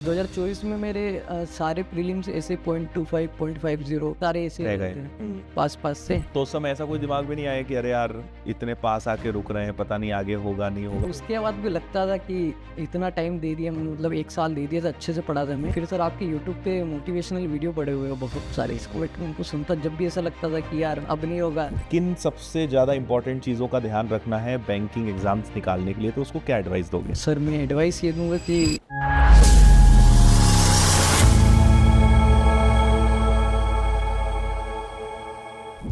2024 में मेरे सारे प्रीलिम्स ऐसे 0.25 0.50 सारे ऐसे रह गए। पास पास से। तो उस समय ऐसा कोई दिमाग में नहीं आया कि अरे यार इतने पास आके रुक रहे हैं, पता नहीं आगे होगा नहीं होगा? उसके बाद भी लगता था कि इतना टाइम दे दिया, मतलब 1 साल दे दिया था, अच्छे से पढ़ा था मैं। फिर सर आपके यूट्यूब पे मोटिवेशनल वीडियो पड़े हुए हैं बहुत सारे, इसको बैठ के उनको सुनता जब भी ऐसा लगता था कि यार अब नहीं होगा। किन सबसे ज्यादा इंपॉर्टेंट चीजों का ध्यान रखना है बैंकिंग एग्जाम्स निकालने के लिए, तो उसको क्या एडवाइस दोगे? सर मैं एडवाइस ये दूंगा कि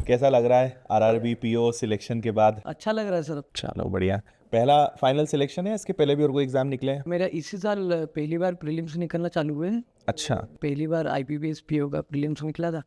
कैसा लग रहा है आरआरबी पीओ सिलेक्शन के बाद? अच्छा लग रहा है सर। चलो बढ़िया। पहला फाइनल सिलेक्शन है, इसके पहले भी और कोई एग्जाम निकले हैं? मेरा इसी साल पहली बार प्रीलिम्स निकलना चालू हुए हैं। अच्छा। पहली बार IPPS PO का प्रीलिम्स निकला था।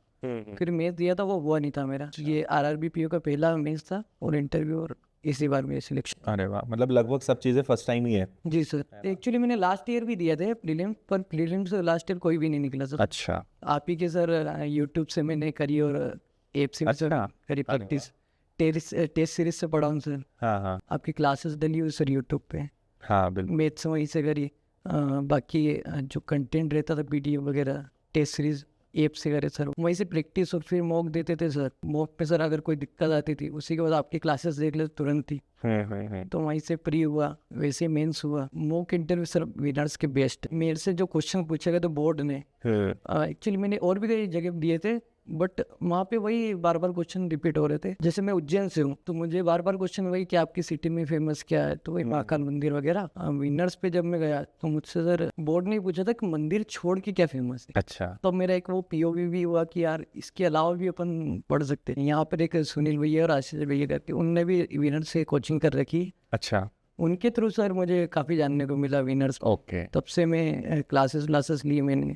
फिर मैथ दिया था, वो हुआ नहीं था मेरा। ये RRB PO का पहला मैथ था और इंटरव्यू, और इसी बार मेरे सिलेक्शन। अरे वाह, मतलब लगभग सब चीजें फर्स्ट टाइम ही है। जी सर। एक्चुअली मैंने लास्ट ईयर भी दिया थे प्रीलिम्स, पर प्रीलिम्स लास्ट ईयर कोई भी नहीं निकला सर। अच्छा। आप ही के सर यूट्यूब से मैंने करी और ऐप से भी सर अच्छा। करी अरे प्रैक्टिस। टेस्ट सीरीज से पढ़ा हूँ सर। हाँ हाँ आपकी क्लासेस डली हुई सर यूट्यूब पे। हाँ बिल्कुल। मैथ्स वहीं से करी। बाकी जो कंटेंट रहता था PDF वगैरह, टेस्ट सीरीज ऐप से करे सर, वहीं से प्रैक्टिस। और फिर मॉक देते थे सर। मॉक पे सर अगर कोई दिक्कत आती थी, उसी के बाद आपकी क्लासेस देख लेते तुरंत ही। तो वहीं से प्री हुआ, वैसे मेंस हुआ। मॉक इंटरव्यू सर विनर्स के बेस्ट। मेरे से जो क्वेश्चन पूछे गए तो बोर्ड ने, एक्चुअली मैंने और भी कई जगह दिए थे, बट वहाँ पे वही बार बार क्वेश्चन रिपीट हो रहे थे। जैसे मैं उज्जैन से हूँ, तो मुझे बार बार क्वेश्चन वही कि आपकी सिटी में फेमस क्या है, तो वही महाकाल मंदिर वगैरह। विनर्स पे जब मैं गया तो मुझसे सर बोर्ड ने पूछा था कि मंदिर छोड़ के क्या फेमस है। अच्छा। तो मेरा एक वो POV भी हुआ कि यार इसके अलावा भी अपन पढ़ सकते हैं। यहाँ पर एक सुनील भैया और आशीष भैया करके, उनने भी विनर्स से कोचिंग कर रखी। अच्छा। उनके थ्रू सर मुझे काफ़ी जानने को मिला विनर्स। ओके। तब से मैं क्लासेस लिए मैंने।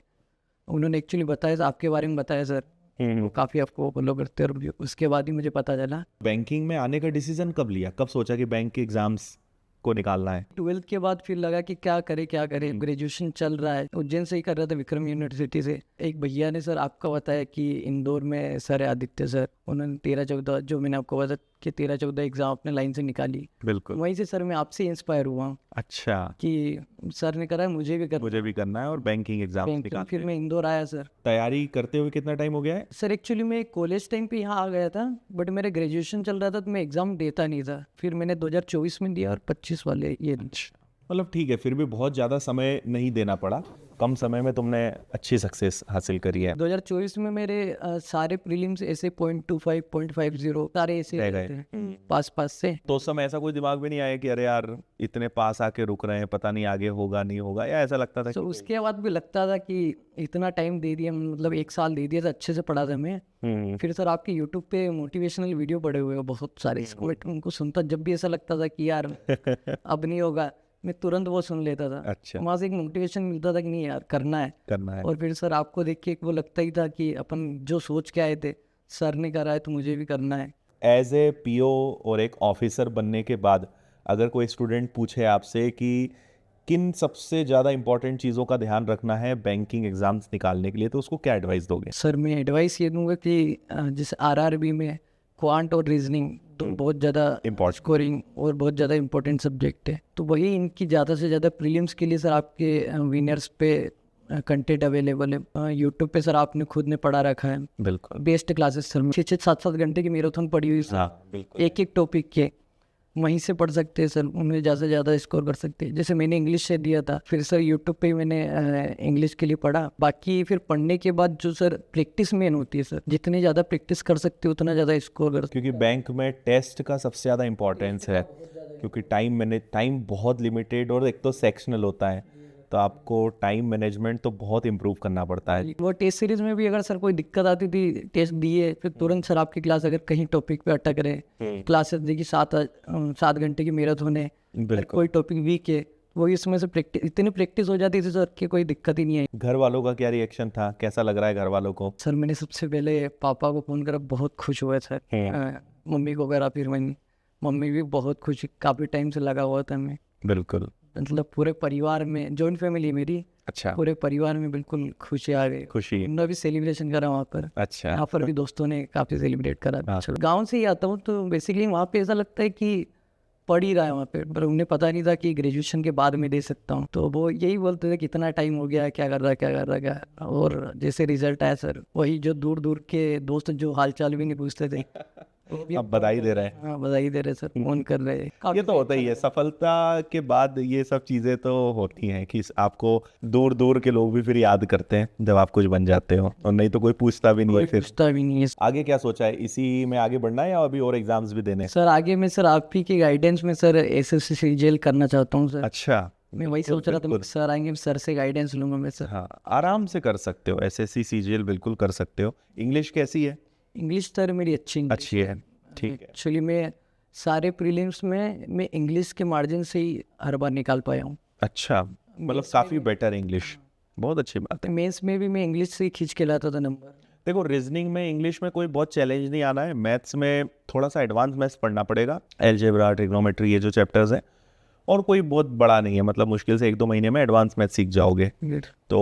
उन्होंने एक्चुअली बताया, आपके बारे में बताया सर, वो काफ़ी आपको फॉलो करते हैं, और उसके बाद ही मुझे पता चला। बैंकिंग में आने का डिसीजन कब लिया, कब सोचा कि बैंक के एग्जाम्स को निकालना है? 12th के बाद फिर लगा कि क्या करे। ग्रेजुएशन चल रहा है, उज्जैन से ही कर रहा था, विक्रम यूनिवर्सिटी से। एक भैया ने सर आपका बताया कि इंदौर में सर है आदित्य सर, उन्होंने 13-14, जो मैंने आपको बताया कि 13-14 एग्जाम अपने लाइन से निकाली। बिल्कुल। वहीं से सर मैं आपसे इंस्पायर हुआ हूँ अच्छा। कि सर ने करा है, मुझे भी करना है और बैंकिंग एग्जाम्स करना। निकालना फिर है। मैं इंदौर आया सर। तैयारी करते हुए कितना टाइम हो गया है? सर एक्चुअली मैं कॉलेज टाइम पे यहाँ आ गया था, बट मेरा ग्रेजुएशन चल रहा था, तो मैं एग्ज़ाम देता नहीं था। फिर मैंने 2024 में दिया और 25 वाले ये। मतलब ठीक है, फिर भी बहुत ज़्यादा समय नहीं देना पड़ा, कम समय में तुमने अच्छी सक्सेस हासिल करी है। 2024 में मेरे सारे प्रीलिम्स ऐसे 0.25 0.50 सारे ऐसे रह गए। पास पास से। तो उस समय ऐसा कोई दिमाग में नहीं आया कि अरे यार इतने पास आके रुक रहे हैं, पता नहीं आगे होगा नहीं होगा, या ऐसा लगता था तो कि उसके बाद भी लगता था कि इतना टाइम दे दिया, मतलब 1 साल दे दिया था, अच्छे से पढ़ा था मैं। फिर सर आपके यूट्यूब पे मोटिवेशनल वीडियो पड़े हुए हैं बहुत सारे, इसको बैठ के उनको सुनता जब भी ऐसा लगता था कि यार अब नहीं होगा, मैं तुरंत वो सुन लेता था। अच्छा। वहाँ से एक मोटिवेशन मिलता था कि नहीं यार करना है। और फिर सर आपको देख के वो लगता ही था कि अपन जो सोच के आए थे, सर ने करा है तो मुझे भी करना है। एज ए पीओ और एक ऑफिसर बनने के बाद अगर कोई स्टूडेंट पूछे आपसे कि किन सबसे ज़्यादा इंपॉर्टेंट चीज़ों का ध्यान रखना है बैंकिंग एग्जाम्स निकालने के लिए, तो उसको क्या एडवाइस दोगे? सर मैं एडवाइस ये दूंगा कि जैसे RRB में क्वांट और रीजनिंग तो बहुत ज़्यादा Important. स्कोरिंग और बहुत ज़्यादा इंपॉर्टेंट सब्जेक्ट है, तो वही इनकी ज़्यादा से ज़्यादा प्रीलिम्स के लिए सर आपके विनर्स पे कंटेंट अवेलेबल है। यूट्यूब पे सर आपने खुद ने पढ़ा रखा है। बिल्कुल। बेस्ट क्लासेस सर, 6-6 7-7 घंटे की मैराथन पढ़ी हुई सर। हाँ बिल्कुल। एक टॉपिक के वहीं से पढ़ सकते हैं सर, उनमें ज़्यादा से ज़्यादा स्कोर कर सकते हैं। जैसे मैंने इंग्लिश से दिया था, फिर सर यूट्यूब पे ही मैंने इंग्लिश के लिए पढ़ा। बाकी फिर पढ़ने के बाद जो सर प्रैक्टिस मेन होती है सर, जितनी ज़्यादा प्रैक्टिस कर सकते हो उतना ज़्यादा स्कोर कर सकते। क्योंकि बैंक में टेस्ट का सबसे ज़्यादा इंपॉर्टेंस है, क्योंकि टाइम बहुत लिमिटेड और एक तो सेक्शनल होता है, तो आपको टाइम मैनेजमेंट तो बहुत इम्प्रूव करना पड़ता है। वो टेस्ट सीरीज में भी अगर सर कोई दिक्कत आती थी, टेस्ट दिए, फिर तुरंत सर आपकी क्लास अगर कहीं टॉपिक पे अटक रहे, क्लासेस देखिए 7 घंटे की मैराथन है, कोई टॉपिक वीक है, वो इसमें से प्रैक्टिस, इतनी प्रैक्टिस हो जाती थी सर कि कोई दिक्कत ही नहीं आई। घर वालों का क्या रिएक्शन था, कैसा लग रहा है घर वालों को? सर मैंने सबसे पहले पापा को फ़ोन करा, बहुत खुश हुए सर। मम्मी को करा, फिर मम्मी भी बहुत खुश, काफ़ी टाइम से लगा हुआ था मैं। बिल्कुल। मतलब पूरे परिवार में, जॉइंट फैमिली है मेरी। अच्छा। पूरे परिवार में बिल्कुल खुशी आ गई। खुशी। उन्होंने भी सेलिब्रेशन करा वहाँ पर। अच्छा। यहाँ पर भी दोस्तों ने काफ़ी सेलिब्रेट करा। हाँ। गांव से ही आता हूँ, तो बेसिकली वहाँ पे ऐसा लगता है कि पढ़ ही रहा है वहाँ पे, पर उन्हें पता नहीं था कि ग्रेजुएशन के बाद में दे सकता हूँ। तो वो यही बोलते थे कितना टाइम हो गया, क्या कर रहा है, क्या कर रहा है, क्या। और जैसे रिजल्ट आया सर, वही जो दूर दूर के दोस्त जो हाल चाल भी नहीं पूछते थे, वो भी अब बधाई दे रहे हैं। हाँ बधाई दे रहे सर, फोन कर रहे। ये तो होता ही है, सफलता के बाद ये सब चीजें तो होती हैं कि आपको दूर दूर के लोग भी फिर याद करते हैं जब आप कुछ बन जाते हो, और नहीं तो कोई पूछता भी नहीं है फिर। पूछता भी नहीं है आगे क्या सोचा है, इसी में आगे बढ़ना है या अभी और एग्जाम्स भी देने हैं? सर। आगे में सर आप ही के गाइडेंस में सर एसएससी सीजीएल करना चाहता हूँ सर। अच्छा, मैं वही सोच रहा था, सर आएंगे सर से गाइडेंस लूंगा मैं सर। हाँ आराम से कर सकते हो, एसएससी सीजीएल बिल्कुल कर सकते हो। इंग्लिश कैसी है? इंग्लिश सर मेरी अच्छी अच्छी है, ठीक है। एक्चुअली मैं सारे प्रीलिम्स में मैं इंग्लिश के मार्जिन से ही हर बार निकाल पाया हूँ। अच्छा, मतलब काफी बेटर इंग्लिश, बहुत अच्छी बात है। मेंस में भी मैं इंग्लिश से ही खींच के लाता था नंबर। देखो रीजनिंग में इंग्लिश में कोई बहुत चैलेंज नहीं आना है, मैथ्स में थोड़ा सा एडवांस मैथ्स पढ़ना पड़ेगा, अलजेब्रा, ट्रिग्नोमेट्री, ये जो चैप्टर्स हैं, और कोई बहुत बड़ा नहीं है, मतलब मुश्किल से 1-2 महीने में एडवांस मैथ्स सीख जाओगे, तो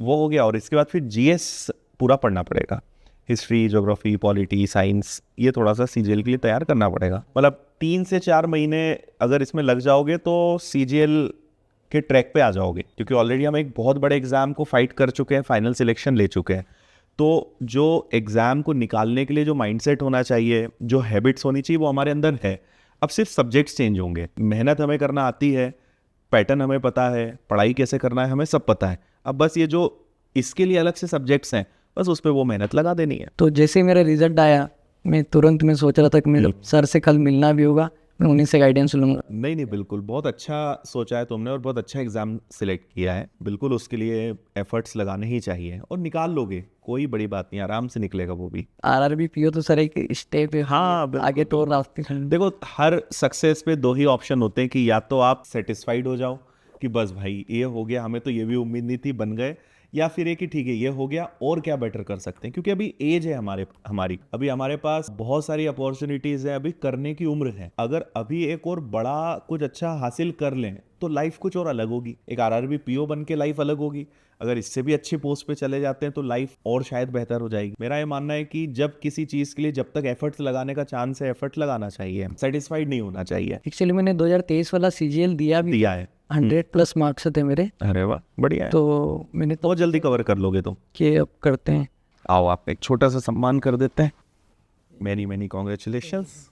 वो हो गया। और इसके बाद फिर जीएस पूरा पढ़ना पड़ेगा, हिस्ट्री, ज्योग्राफी, पॉलिटी, साइंस, ये थोड़ा सा सीजीएल के लिए तैयार करना पड़ेगा। मतलब 3 से 4 महीने अगर इसमें लग जाओगे तो सीजीएल के ट्रैक पे आ जाओगे, क्योंकि ऑलरेडी हम एक बहुत बड़े एग्जाम को फाइट कर चुके हैं, फाइनल सिलेक्शन ले चुके हैं। तो जो एग्ज़ाम को निकालने के लिए जो माइंडसेट होना चाहिए, जो हैबिट्स होनी चाहिए, वो हमारे अंदर है। अब सिर्फ सब्जेक्ट्स चेंज होंगे, मेहनत हमें करना आती है, पैटर्न हमें पता है, पढ़ाई कैसे करना है हमें सब पता है। अब बस ये जो इसके लिए अलग से सब्जेक्ट्स हैं, बस उस पर वो मेहनत लगा देनी है। तो जैसे मेरा रिजल्ट आया, मैं तुरंत मैं सोच रहा था कि मैं सर से कल मिलना भी होगा, मैं उन्हीं से गाइडेंस लूँगा। नहीं नहीं, बिल्कुल बहुत अच्छा सोचा है तुमने और बहुत अच्छा एग्जाम सिलेक्ट किया है। बिल्कुल उसके लिए एफर्ट्स लगाने ही चाहिए और निकाल लोगे, कोई बड़ी बात नहीं, आराम से निकलेगा वो भी। आरआरबी पीओ तो सर एक स्टेप है, हाँ आगे तो और रास्ते हैं। देखो, हर सक्सेस पे 2 ही ऑप्शन होते हैं कि या तो आप सेटिस्फाइड हो जाओ कि बस भाई ये हो गया, हमें तो ये भी उम्मीद नहीं थी, बन गए, या फिर ये कि ठीक है ये हो गया और क्या बेटर कर सकते हैं, क्योंकि अभी एज है हमारी अभी हमारे पास बहुत सारी अपॉर्चुनिटीज है, अभी करने की उम्र है। अगर अभी एक और बड़ा कुछ अच्छा हासिल कर लें तो लाइफ कुछ और अलग होगी, एक आरआरबी पीओ बन के लाइफ अलग होगी। अगर इससे भी अच्छी पोस्ट पे चले जाते हैं तो लाइफ और शायद बेहतर हो जाएगी। मेरा ये मानना है कि जब किसी चीज के लिए जब तक एफर्ट्स लगाने का चांस है, एफर्ट लगाना चाहिए, सेटिस्फाइड नहीं होना चाहिए। एक्चुअली मैंने 2023 वाला सीजीएल दिया है, 100+ मार्क्स थे मेरे। अरे वाह, बढ़िया है। तो मैंने तो बहुत जल्दी कवर कर लोगे तुम। कि अब करते हैं। आओ आप एक छोटा सा सम्मान कर देते हैं। Many many congratulations.